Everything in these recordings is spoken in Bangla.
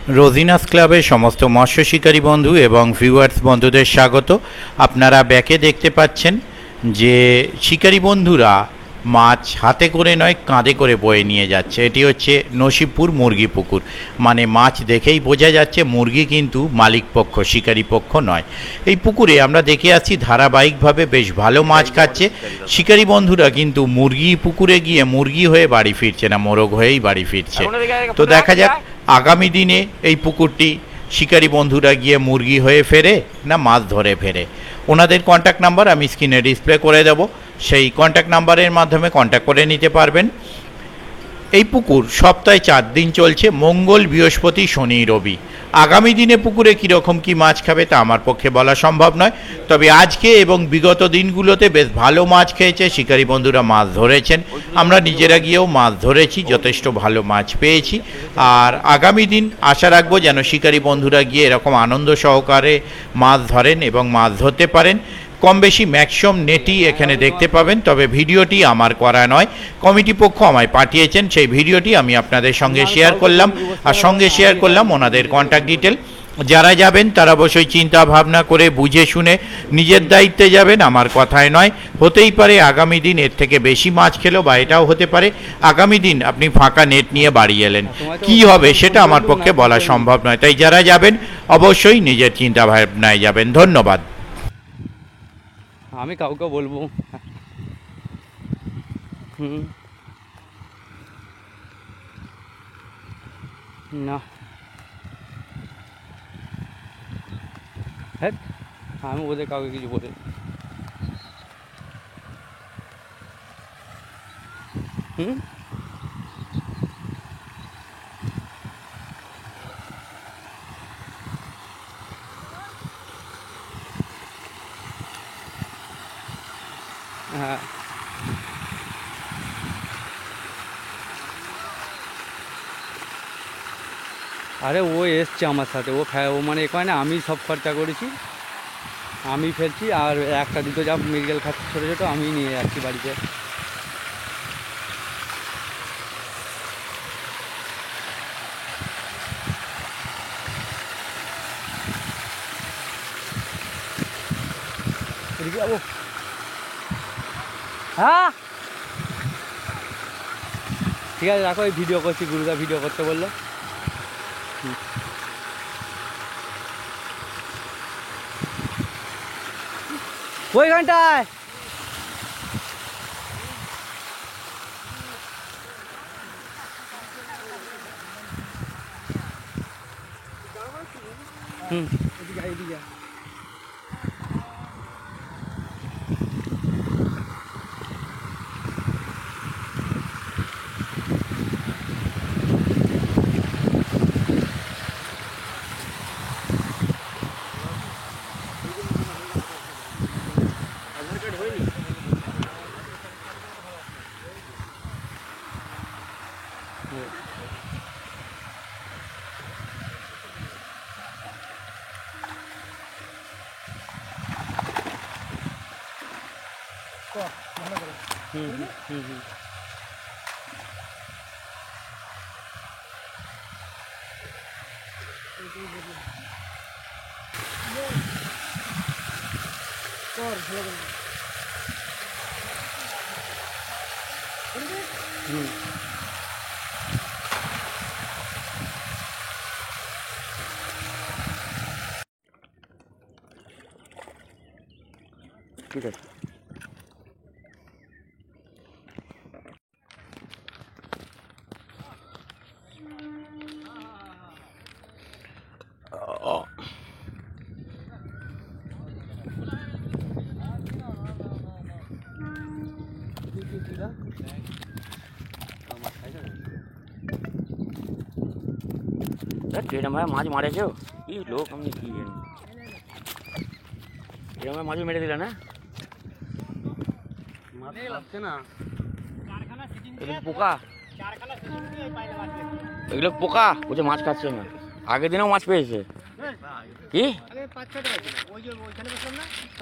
রোজিনাস ক্লাবের সমস্ত মৎস্য শিকারী বন্ধু এবং ভিউয়ার্স বন্ধুদের স্বাগত। আপনারা ব্যাকে দেখতে পাচ্ছেন যে শিকারী বন্ধুরা মাছ হাতে করে নয় কাঁধে করে বয়ে নিয়ে যাচ্ছে। এটি হচ্ছে নসিবপুর মুরগি পুকুর, মানে মাছ দেখেই বোঝা যাচ্ছে মুরগি কিন্তু মালিক পক্ষ, শিকারী পক্ষ নয়। এই পুকুরে আমরা দেখে আসছি ধারাবাহিকভাবে বেশ ভালো মাছ খাচ্ছে শিকারী বন্ধুরা, কিন্তু মুরগি পুকুরে গিয়ে মুরগি হয়ে বাড়ি ফিরছে না, মোরগ হয়েই বাড়ি ফিরছে। তো দেখা যাক আগামী দিনে এই পুকুরটি শিকারী বন্ধুরা গিয়ে মুরগি হয়ে ফেরে না মাছ ধরে ফেরে। ওনাদের কন্ট্যাক্ট নাম্বার আমি স্ক্রিনে ডিসপ্লে করে দেব, সেই কন্ট্যাক্ট নাম্বারের মাধ্যমে কন্ট্যাক্ট করে নিতে পারবেন। এই পুকুর সপ্তাহে 4 দিন চলছে, মঙ্গল, বৃহস্পতি, শনি, রবি। আগামী দিনে পুকুরে কীরকম কী মাছ খাবে তা আমার পক্ষে বলা সম্ভব নয়, তবে আজকে এবং বিগত দিনগুলোতে বেশ ভালো মাছ খেয়েছে শিকারী বন্ধুরা, মাছ ধরেছেন। আমরা নিজেরা গিয়েও মাছ ধরেছি, যথেষ্ট ভালো মাছ পেয়েছি। আর আগামী দিন আশা রাখবো যেন শিকারী বন্ধুরা গিয়ে এরকম আনন্দ সহকারে মাছ ধরেন এবং মাছ ধরতে পারেন। কম বেশি ম্যাক্সিমাম নেটই এখানে দেখতে পাবেন, তবে ভিডিওটি আমার করা নয়, কমিটি পক্ষ আমায় পাঠিয়েছেন, সেই ভিডিওটি আমি আপনাদের সঙ্গে শেয়ার করলাম। আর সঙ্গে শেয়ার করলাম ওনাদের কন্ট্যাক্ট ডিটেল। যারা যাবেন তারা অবশ্যই চিন্তা ভাবনা করে বুঝে শুনে নিজের দায়িত্বে যাবেন, আমার কথায় নয়। হতেই পারে আগামী দিন এর থেকে বেশি মাছ খেলো, বা এটাও হতে পারে আগামী দিন আপনি ফাঁকা নেট নিয়ে বাড়ি এলেন, কি হবে সেটা আমার পক্ষে বলা সম্ভব নয়। তাই যারা যাবেন অবশ্যই নিজের চিন্তা ভাবনায় যাবেন। ধন্যবাদ। আমি কাউকে বলবো না, হ্যাঁ আমি ওদের কাউকে কিছু বলে হ্যাঁ। আরে ও এসছে আমার সাথে, ও মানে এখানে আমি সব খরচা করেছি, আমি ফেলছি, আর একটা দুটো যা মেডিকেল খাচ্ছি ছোটো ছোটো আমি নিয়ে যাচ্ছি বাড়িতে। যাবো হ্যাঁ ঠিক আছে, রাখো, এই ভিডিও করছি, গুরুদা ভিডিও করতে বললো। ওইখানটায় এদিকে ঠিক আছে। মাছ মারেছ কি লোক, আমি কি জানি মাছ মেরে দিলে না, মাছ লাগছে না, পোকা, এগুলো পোকা বলছে মাছ খাচ্ছে না। আগের দিনেও মাছ পেয়েছে কি,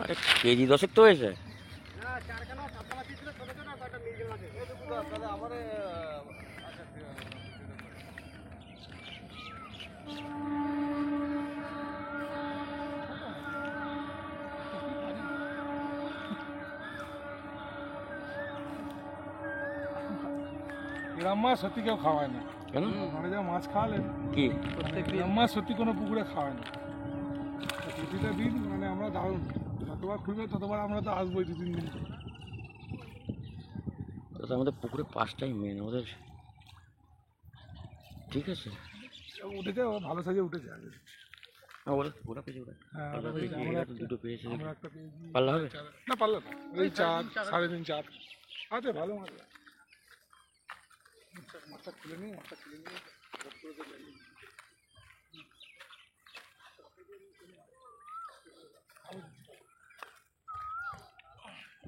আরে কেজি 10 তো হয়েছে। গ্রাম মাছ সত্যি কেউ খাওয়ায় না। কেন আপনারা যা মাছ খাওয়ালেন, কি গ্রাম মাছ সত্যি কোনো পুকুরে খাওয়ায় না। প্রতিটা দিন মানে আমরা দারুণ, যতবার খুলবে ততবার আমরা তো আসবোই 2-3 দিন। তো আমাদের পুকুরে পাঁচটাই মেন আমাদের, ঠিক আছে। উঠেছে, ও ভালো সাইজে উঠেছে আগে। হ্যাঁ ওরা ওরা পেয়েছে ওরা হ্যাঁ, পাল্লা ওরা পেয়েছে, পেয়েছে, এরা তো দুটো পেয়েছে। আমরা একটা পেয়েছি। পাল্লা হবে না পারলো না, ওই 4, 3.5, 4 আছে, ভালো মাছ। মাছটা খুলে নিয়ে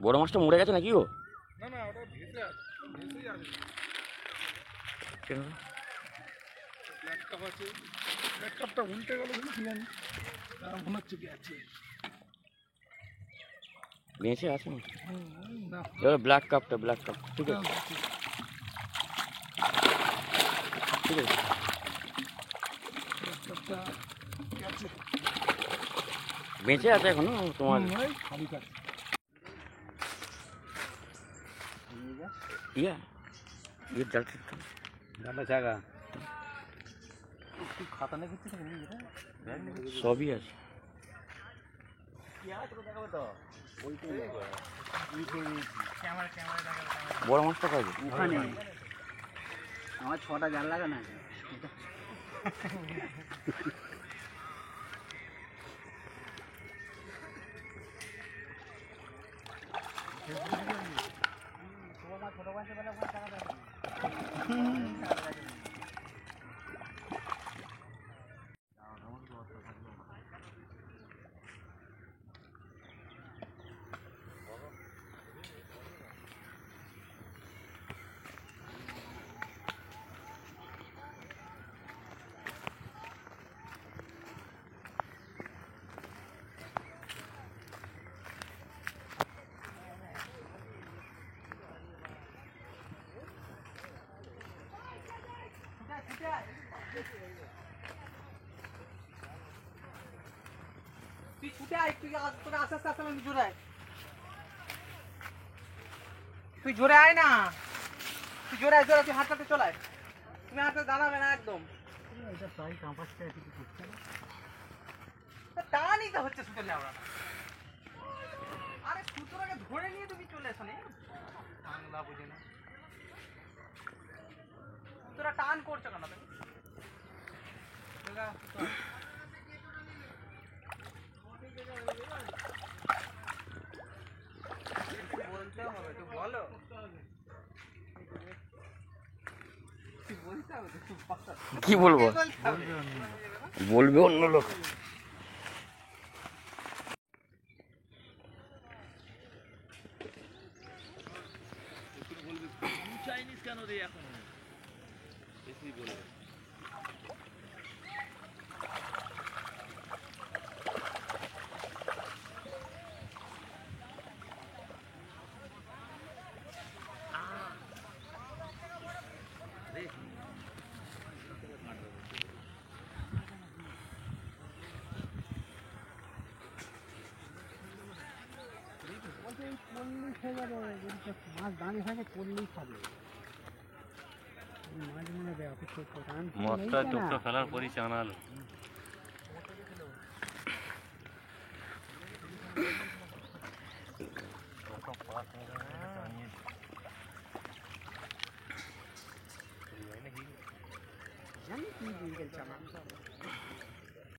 বড় মাছটা মরে গেছে নাকি ও? না না, ওটা ভেসে আছে, ভেসেই আছে। কেন ব্ল্যাক কাপ আছে, ব্ল্যাক কাপটা উল্টে গেল কিন্তু কিনে আনি, মনে হচ্ছে কি আছে। বেঁচে আছে না? না এবার ব্ল্যাক কাপ, ঠিক আছে ঠিক আছে। ব্ল্যাক কাপটা আছে, বেঁচে আছে এখনো তোমার খালি কাছে। ইয়া ইয়ে জাল ঠিক জায়গা সবই আছে। বড় মাছটা খাবে ওখানে আমার 6টা জাল লাগানো আছে। তুই ছুটে আয়, তুই তোকে আস্তে আস্তে আমি জোরে আয়, তুই জোরে আয় না, তুই জোরে আয়, তুই হাঁটাতে চলায়, তুমি হাঁটতে দাঁড়াবে না একদম। টানই তো হচ্ছে সুতোর লেওড়া। আরে সুতোটাকে ধরে নিয়ে তুমি চলে এসো নি, বাংলা বুঝে না, সুতোটা টান করছো কেন তুমি? বলতে হবে, তুই বলো, বলতে হবে, কি বলবো, বলবে অন্য লোক। মদটা টুকটা ফেলার পরই চানালো। জানি কি দিয়ে গেছে আমার